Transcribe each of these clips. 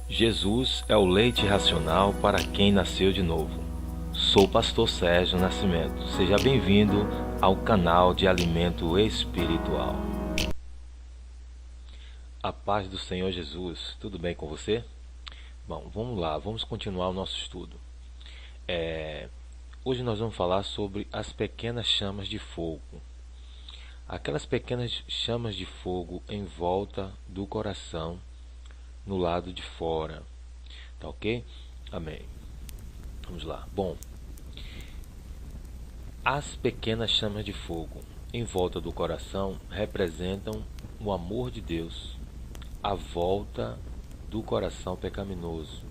Jesus é o leite racional para quem nasceu de novo. Sou o pastor Sérgio Nascimento. Seja bem-vindo ao canal de Alimento Espiritual. A paz do Senhor Jesus, tudo bem com você? Bom, vamos lá, vamos continuar o nosso estudo. Hoje nós vamos falar sobre as pequenas chamas de fogo. Aquelas pequenas chamas de fogo em volta do coração, no lado de fora. Tá ok? Amém. Vamos lá. Bom, as pequenas chamas de fogo em volta do coração representam o amor de Deus à volta do coração pecaminoso.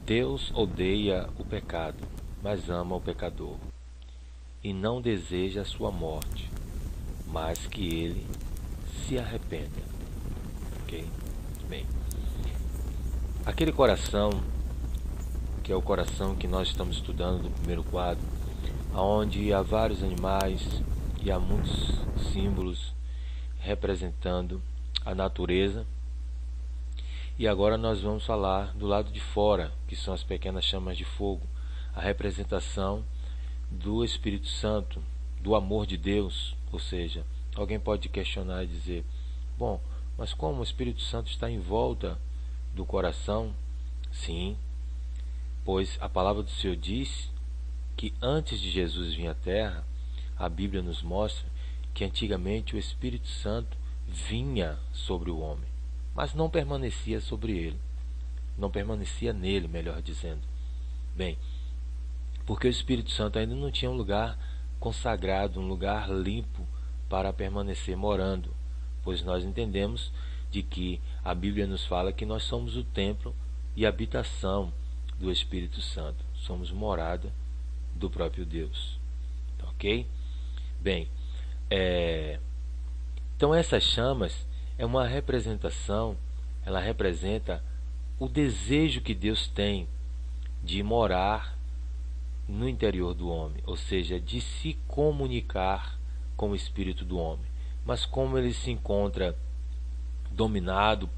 Deus odeia o pecado, mas ama o pecador, e não deseja a sua morte, mas que ele se arrependa. Ok? Bem, aquele coração, que é o coração que nós estamos estudando no primeiro quadro, onde há vários animais e há muitos símbolos representando a natureza. E agora nós vamos falar do lado de fora, que são as pequenas chamas de fogo, a representação do Espírito Santo, do amor de Deus. Ou seja, alguém pode questionar e dizer: bom, mas como o Espírito Santo está em volta do coração? Sim, pois a palavra do Senhor diz que antes de Jesus vir à Terra, a Bíblia nos mostra que antigamente o Espírito Santo vinha sobre o homem, mas não permanecia sobre ele, não permanecia nele, melhor dizendo. Bem, porque o Espírito Santo ainda não tinha um lugar consagrado, um lugar limpo para permanecer morando, pois nós entendemos de que a Bíblia nos fala que nós somos o templo e habitação do Espírito Santo, somos morada do próprio Deus. Ok? Bem, então essas chamas é uma representação, ela representa o desejo que Deus tem de morar no interior do homem, ou seja, de se comunicar com o espírito do homem. Mas como ele se encontra dominado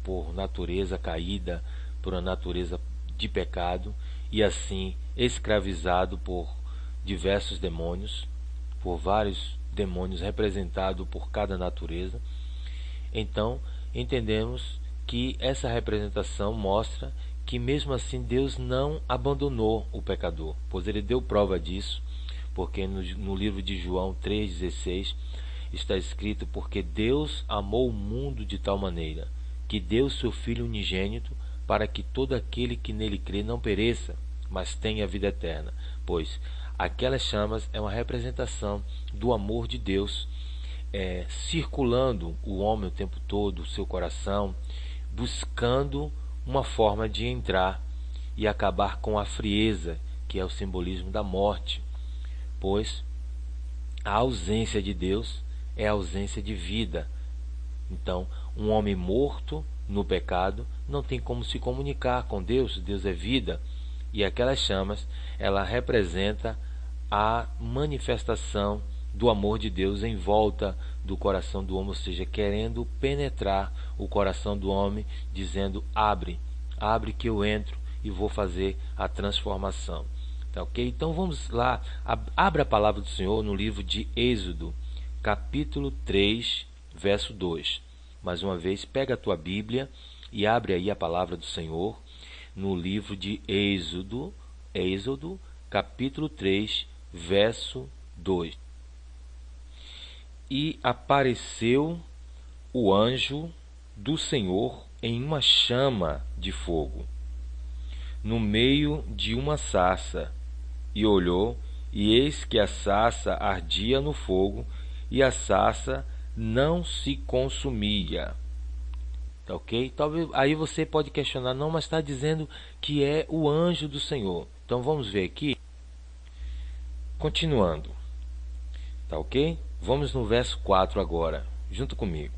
por natureza caída, por uma natureza de pecado, e assim escravizado por diversos demônios, por vários demônios representados por cada natureza, então entendemos que essa representação mostra que mesmo assim Deus não abandonou o pecador, pois ele deu prova disso, porque no livro de João 3,16 está escrito: porque Deus amou o mundo de tal maneira que deu seu Filho unigênito, para que todo aquele que nele crê não pereça, mas tenha vida eterna. Pois aquelas chamas é uma representação do amor de Deus, circulando o homem o tempo todo, o seu coração, buscando uma forma de entrar e acabar com a frieza, que é o simbolismo da morte, pois a ausência de Deus é a ausência de vida. Então, um homem morto no pecado não tem como se comunicar com Deus. Deus é vida, e aquelas chamas, ela representa a manifestação do amor de Deus em volta do coração do homem, ou seja, querendo penetrar o coração do homem, dizendo: abre, abre que eu entro e vou fazer a transformação. Tá ok? Então vamos lá, abra a palavra do Senhor no livro de Êxodo, capítulo 3, verso 2. Mais uma vez, pega a tua Bíblia e abre aí a palavra do Senhor no livro de Êxodo, capítulo 3, verso 2. E apareceu o anjo do Senhor em uma chama de fogo, no meio de uma sarça, e olhou, e eis que a sarça ardia no fogo, e a sarça não se consumia. Tá ok? Talvez aí você pode questionar: não, mas está dizendo que é o anjo do Senhor. Então vamos ver aqui, continuando. Tá ok? Vamos no verso 4 agora, junto comigo.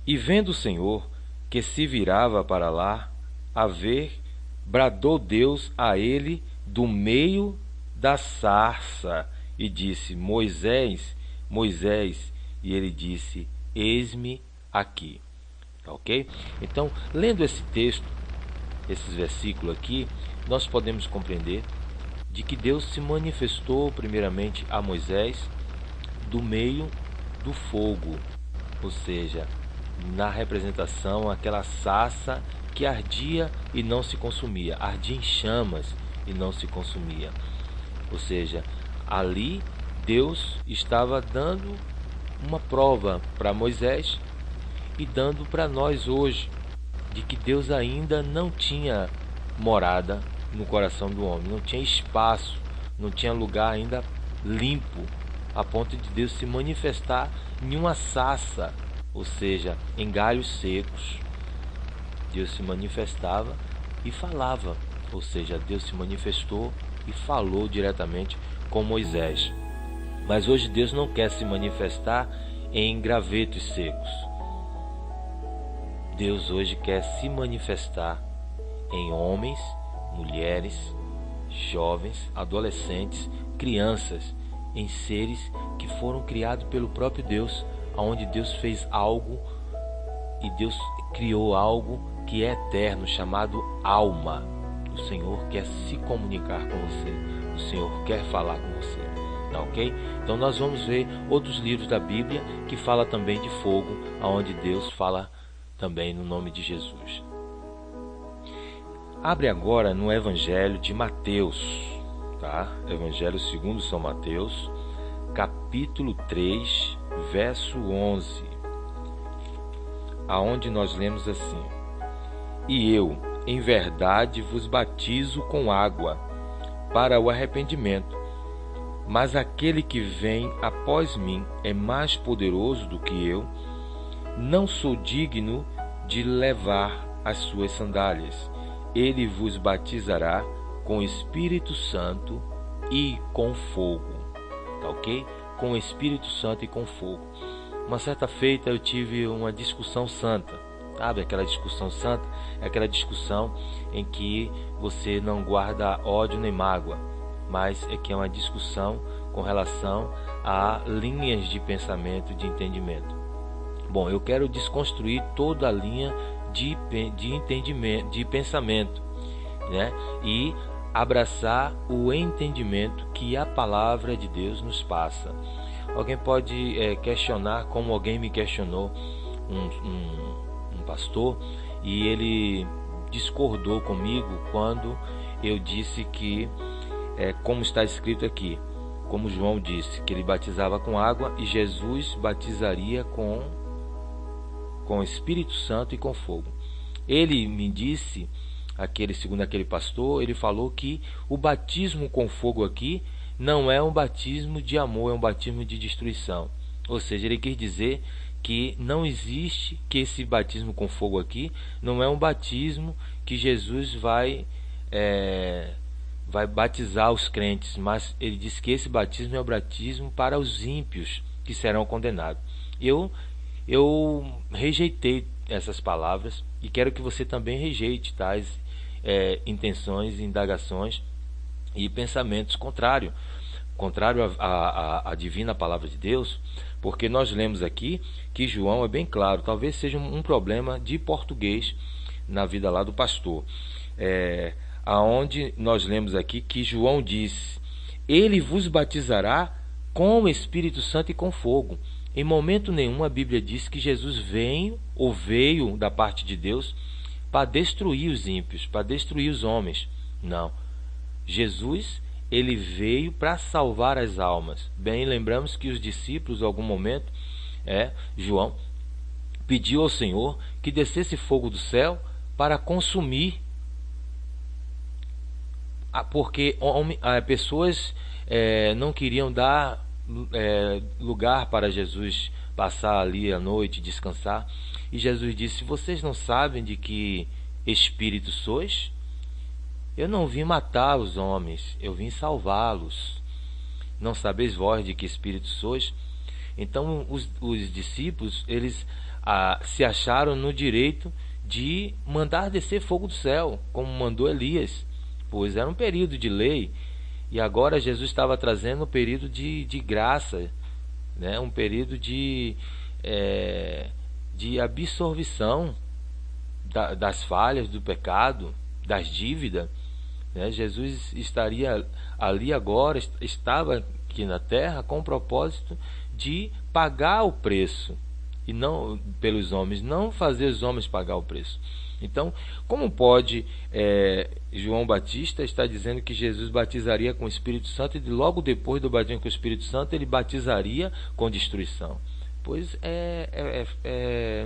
E vendo o Senhor que se virava para lá a ver, bradou Deus a ele do meio da sarça e disse: Moisés, Moisés. E ele disse: eis-me aqui. Tá ok? Então, lendo esse texto, esses versículos aqui, nós podemos compreender de que Deus se manifestou primeiramente a Moisés do meio do fogo, ou seja, na representação, aquela sarça que ardia e não se consumia, ardia em chamas e não se consumia. Ou seja, ali Deus estava dando uma prova para Moisés e dando para nós hoje, de que Deus ainda não tinha morada no coração do homem, não tinha espaço, não tinha lugar ainda limpo, a ponto de Deus se manifestar em uma sarça, ou seja, em galhos secos. Deus se manifestava e falava, ou seja, Deus se manifestou e falou diretamente com Moisés. Mas hoje Deus não quer se manifestar em gravetos secos. Deus hoje quer se manifestar em homens, mulheres, jovens, adolescentes, crianças, em seres que foram criados pelo próprio Deus, onde Deus fez algo e Deus criou algo que é eterno, chamado alma. O Senhor quer se comunicar com você, o Senhor quer falar com você, tá ok? Então nós vamos ver outros livros da Bíblia que fala também de fogo, onde Deus fala também no nome de Jesus. Abre agora no Evangelho de Mateus, tá? Evangelho segundo São Mateus, capítulo 3, verso 11, aonde nós lemos assim: E eu, em verdade, vos batizo com água para o arrependimento, mas aquele que vem após mim é mais poderoso do que eu, não sou digno de levar as suas sandálias. Ele vos batizará com Espírito Santo e com fogo. Tá ok? Com Espírito Santo e com fogo. Uma certa feita eu tive uma discussão santa. Sabe aquela discussão santa? É aquela discussão em que você não guarda ódio nem mágoa, mas é que é uma discussão com relação a linhas de pensamento, de entendimento. Bom, eu quero desconstruir toda a linha de entendimento, de pensamento, né? E abraçar o entendimento que a palavra de Deus nos passa. Alguém pode questionar, como alguém me questionou, um pastor, e ele discordou comigo quando eu disse que, como está escrito aqui, como João disse, que ele batizava com água e Jesus batizaria com Espírito Santo e com fogo. Ele me disse, segundo aquele pastor, ele falou que o batismo com fogo aqui não é um batismo de amor, é um batismo de destruição. Ou seja, ele quis dizer que não existe, que esse batismo com fogo aqui não é um batismo que Jesus vai batizar os crentes, mas ele disse que esse batismo é o batismo para os ímpios que serão condenados. Eu rejeitei essas palavras e quero que você também rejeite tais intenções, indagações e pensamentos contrário à divina palavra de Deus, porque nós lemos aqui que João é bem claro, talvez seja um problema de português na vida lá do pastor, aonde nós lemos aqui que João diz: ele vos batizará com o Espírito Santo e com fogo. Em momento nenhum a Bíblia diz que Jesus veio da parte de Deus para destruir os ímpios, para destruir os homens. Não. Jesus, ele veio para salvar as almas. Bem, lembramos que os discípulos, em algum momento, João pediu ao Senhor que descesse fogo do céu para consumir, porque pessoas não queriam dar lugar para Jesus passar ali a noite, descansar. E Jesus disse: vocês não sabem de que espírito sois? Eu não vim matar os homens, eu vim salvá-los. Não sabeis vós de que espírito sois? Então os discípulos, eles se acharam no direito de mandar descer fogo do céu, como mandou Elias, pois era um período de lei. E agora Jesus estava trazendo um período de graça, né? Um período de de absorção das falhas, do pecado, das dívidas, né? Jesus estaria ali agora, estava aqui na terra com o propósito de pagar o preço, e não pelos homens, não fazer os homens pagar o preço. Então, como pode João Batista estar dizendo que Jesus batizaria com o Espírito Santo e logo depois do batismo com o Espírito Santo ele batizaria com destruição? Pois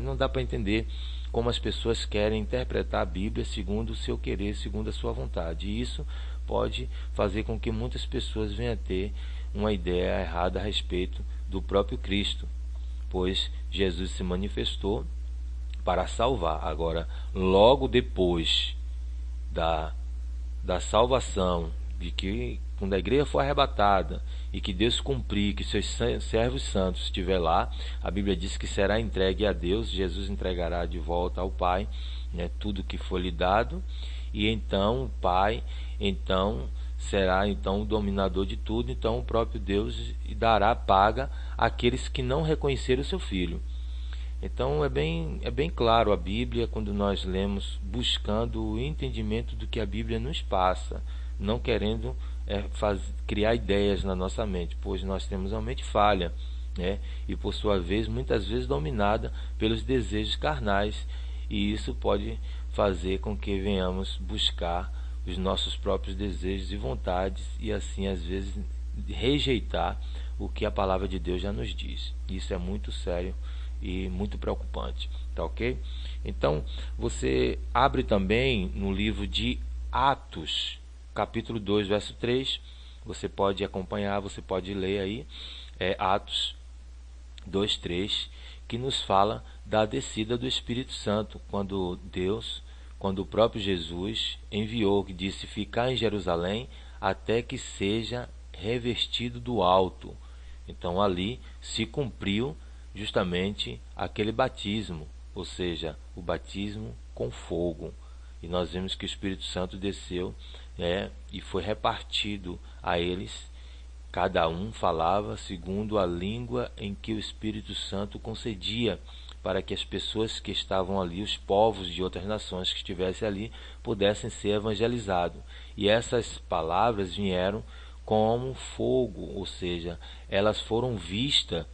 não dá para entender como as pessoas querem interpretar a Bíblia segundo o seu querer, segundo a sua vontade. E isso pode fazer com que muitas pessoas venham a ter uma ideia errada a respeito do próprio Cristo, pois Jesus se manifestou para salvar. Agora, logo depois da salvação, de que quando a igreja for arrebatada e que Deus cumprir, que seus servos santos estiver lá, a Bíblia diz que será entregue a Deus. Jesus entregará de volta ao Pai, né, tudo que foi lhe dado, e então o Pai será o dominador de tudo. Então o próprio Deus dará paga àqueles que não reconheceram o seu Filho. Então é bem claro a Bíblia quando nós lemos, buscando o entendimento do que a Bíblia nos passa, não querendo criar ideias na nossa mente, pois nós temos uma mente falha, né? E por sua vez, muitas vezes dominada pelos desejos carnais, e isso pode fazer com que venhamos buscar os nossos próprios desejos e vontades, e assim às vezes rejeitar o que a palavra de Deus já nos diz. Isso é muito sério e muito preocupante, tá ok? Então você abre também no livro de Atos, capítulo 2, verso 3, você pode acompanhar, você pode ler aí, Atos 2, 3, que nos fala da descida do Espírito Santo, quando o próprio Jesus enviou, que disse: ficar em Jerusalém até que seja revestido do alto. Então ali se cumpriu justamente aquele batismo, ou seja, o batismo com fogo. E nós vemos que o Espírito Santo desceu, e foi repartido a eles. Cada um falava segundo a língua em que o Espírito Santo concedia, para que as pessoas que estavam ali, os povos de outras nações que estivessem ali, pudessem ser evangelizados. E essas palavras vieram como fogo, ou seja, elas foram vistas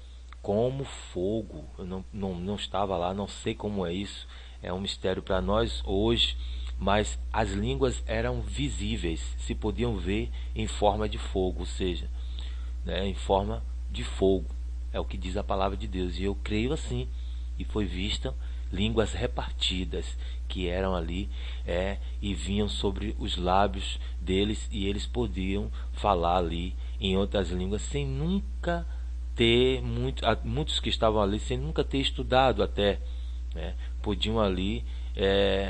como fogo. Eu não estava lá, não sei como é isso, é um mistério para nós hoje, mas as línguas eram visíveis, se podiam ver em forma de fogo, ou seja, em forma de fogo, é o que diz a palavra de Deus, e eu creio assim. E foi vista línguas repartidas, que eram ali, e vinham sobre os lábios deles, e eles podiam falar ali em outras línguas sem nunca ter, muitos que estavam ali sem nunca ter estudado até, podiam ali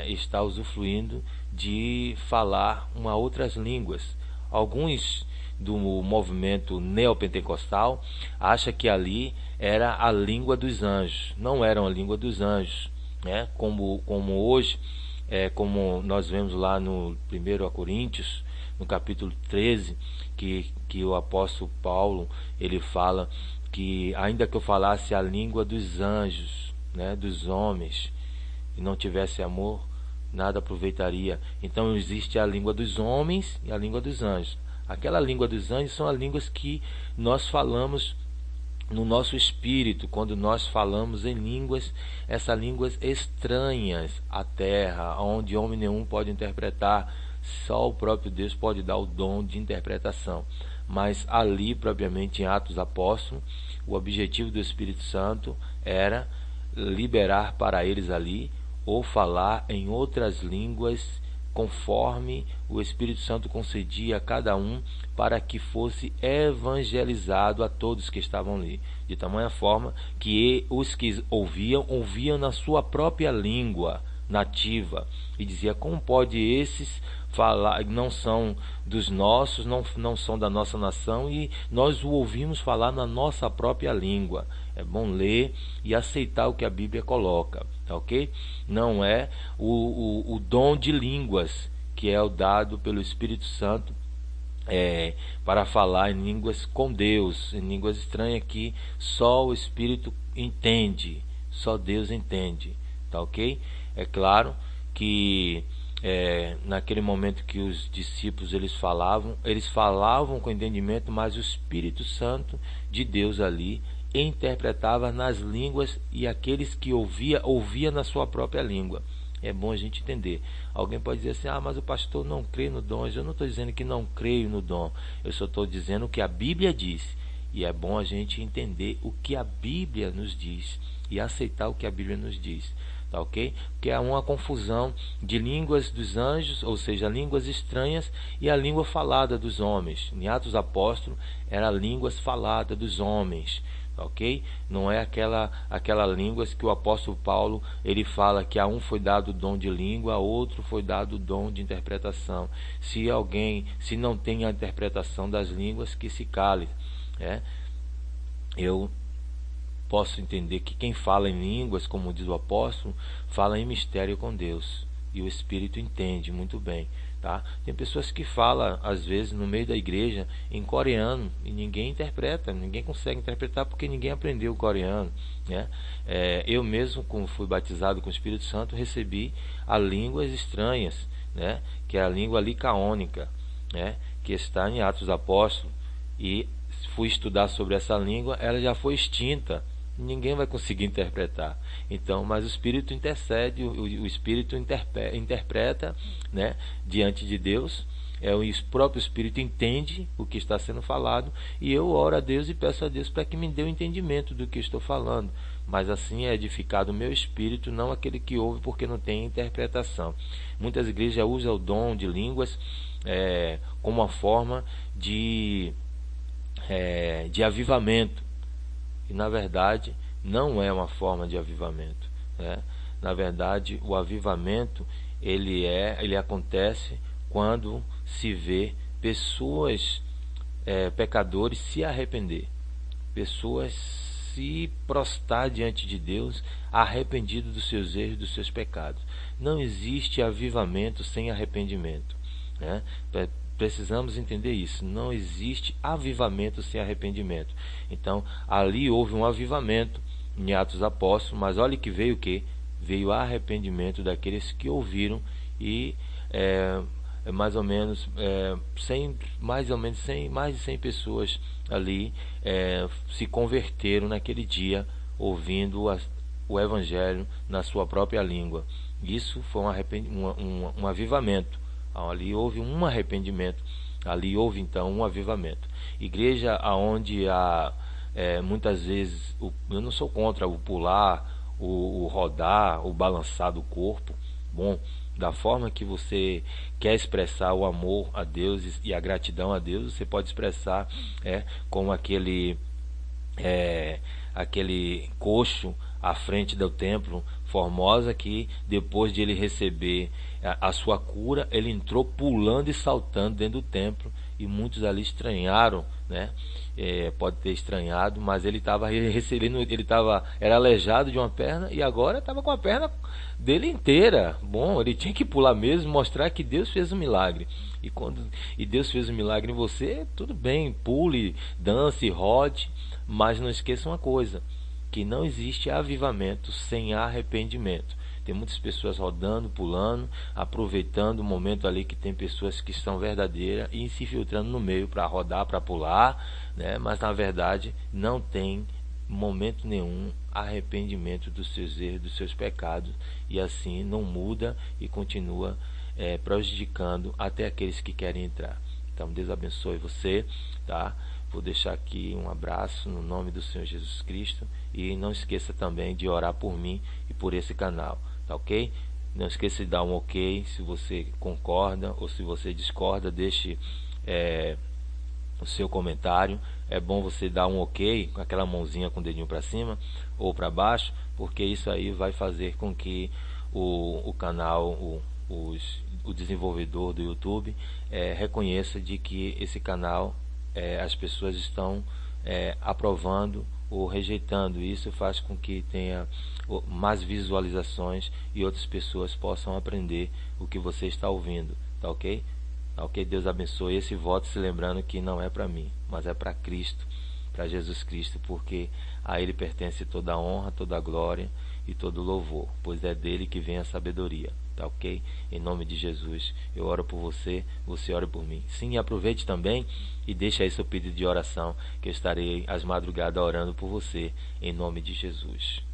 estar usufruindo de falar outras línguas. Alguns do movimento neopentecostal acham que ali era a língua dos anjos. Não era a língua dos anjos, como hoje, como nós vemos lá no 1 Coríntios, no capítulo 13, que o apóstolo Paulo ele fala que ainda que eu falasse a língua dos anjos, dos homens, e não tivesse amor, nada aproveitaria. Então existe a língua dos homens e a língua dos anjos. Aquela língua dos anjos são as línguas que nós falamos no nosso espírito, quando nós falamos em línguas, essas línguas estranhas à terra, onde homem nenhum pode interpretar, só o próprio Deus pode dar o dom de interpretação. Mas ali, propriamente em Atos Apóstolos, o objetivo do Espírito Santo era liberar para eles ali, ou falar em outras línguas, conforme o Espírito Santo concedia a cada um, para que fosse evangelizado a todos que estavam ali, de tamanha forma que os que ouviam na sua própria língua nativa, e dizia: como pode esses falar, não são dos nossos, não são da nossa nação, e nós o ouvimos falar na nossa própria língua. É bom ler e aceitar o que a Bíblia coloca, tá ok? Não é o dom de línguas, que é o dado pelo Espírito Santo, para falar em línguas com Deus, em línguas estranhas que só o Espírito entende, Só Deus entende, tá ok? É claro que naquele momento que os discípulos eles falavam com entendimento, mas o Espírito Santo de Deus ali interpretava nas línguas, e aqueles que ouvia na sua própria língua. É bom a gente entender. Alguém pode dizer assim: mas o pastor não crê no dom. Eu não estou dizendo que não creio no dom, eu só estou dizendo o que a Bíblia diz. E é bom a gente entender o que a Bíblia nos diz e aceitar o que a Bíblia nos diz, tá ok? Porque há uma confusão de línguas dos anjos, ou seja, línguas estranhas, e a língua falada dos homens. Em Atos Apóstolos era línguas faladas dos homens, tá ok? Não é aquela línguas que o apóstolo Paulo ele fala que a um foi dado o dom de língua, a outro foi dado o dom de interpretação. Se não tem a interpretação das línguas, que se cale. Eu posso entender que quem fala em línguas, como diz o apóstolo, fala em mistério com Deus, e o Espírito entende muito bem, tá? Tem pessoas que falam às vezes no meio da igreja em coreano e ninguém interpreta, ninguém consegue interpretar porque ninguém aprendeu o coreano, né? Eu mesmo, como fui batizado com o Espírito Santo, recebi a línguas estranhas, né? Que é a língua licaônica, né? Que está em Atos Apóstolos, e fui estudar sobre essa língua, ela já foi extinta, ninguém vai conseguir interpretar. Então, mas o Espírito intercede, o Espírito interpreta, né, diante de Deus. O próprio Espírito entende o que está sendo falado, e eu oro a Deus e peço a Deus para que me dê o entendimento do que estou falando. Mas assim é edificado o meu espírito, não aquele que ouve, porque não tem interpretação. Muitas igrejas usam o dom de línguas como uma forma de avivamento, e na verdade não é uma forma de avivamento, né? Na verdade, o avivamento ele acontece quando se vê pessoas pecadores se arrepender, pessoas se prostrar diante de Deus arrependido dos seus erros, dos seus pecados. Não existe avivamento sem arrependimento, né? Precisamos entender isso. Não existe avivamento sem arrependimento. Então, ali houve um avivamento em Atos Apóstolos, mas olha que veio o quê? Veio arrependimento daqueles que ouviram, e mais de 100 pessoas ali se converteram naquele dia, ouvindo o Evangelho na sua própria língua. Isso foi um avivamento. Ali houve um arrependimento, ali houve então um avivamento. Igreja onde há muitas vezes, eu não sou contra o pular, o rodar, o balançar do corpo. Bom, da forma que você quer expressar o amor a Deus e a gratidão a Deus, você pode expressar como aquele coxo à frente do templo Formosa, que depois de ele receber a sua cura, ele entrou pulando e saltando dentro do templo, e muitos ali estranharam, né? Pode ter estranhado, mas ele estava recebendo, era aleijado de uma perna e agora estava com a perna dele inteira. Bom, ele tinha que pular mesmo, mostrar que Deus fez um milagre. E Deus fez um milagre em você, tudo bem, pule, dance, rode, mas não esqueça uma coisa, que não existe avivamento sem arrependimento. Tem muitas pessoas rodando, pulando, aproveitando o momento ali que tem pessoas que são verdadeiras e se filtrando no meio para rodar, para pular, né? Mas na verdade não tem momento nenhum arrependimento dos seus erros, dos seus pecados, e assim não muda e continua prejudicando até aqueles que querem entrar. Então Deus abençoe você, tá? Vou deixar aqui um abraço no nome do Senhor Jesus Cristo, e não esqueça também de orar por mim e por esse canal, tá ok? Não esqueça de dar um ok se você concorda, ou se você discorda, deixe o seu comentário. É bom você dar um ok com aquela mãozinha com o dedinho para cima ou para baixo, porque isso aí vai fazer com que o canal, o desenvolvedor do YouTube reconheça de que esse canal as pessoas estão aprovando ou rejeitando. Isso faz com que tenha mais visualizações e outras pessoas possam aprender o que você está ouvindo, tá ok? Tá ok? Deus abençoe esse voto, se lembrando que não é para mim, mas é para Cristo, para Jesus Cristo, porque A ele pertence toda a honra, toda a glória e todo o louvor, pois é dele que vem a sabedoria. Tá ok? Em nome de Jesus, eu oro por você, você ora por mim. Sim, e aproveite também e deixe aí seu pedido de oração, que eu estarei às madrugadas orando por você, em nome de Jesus.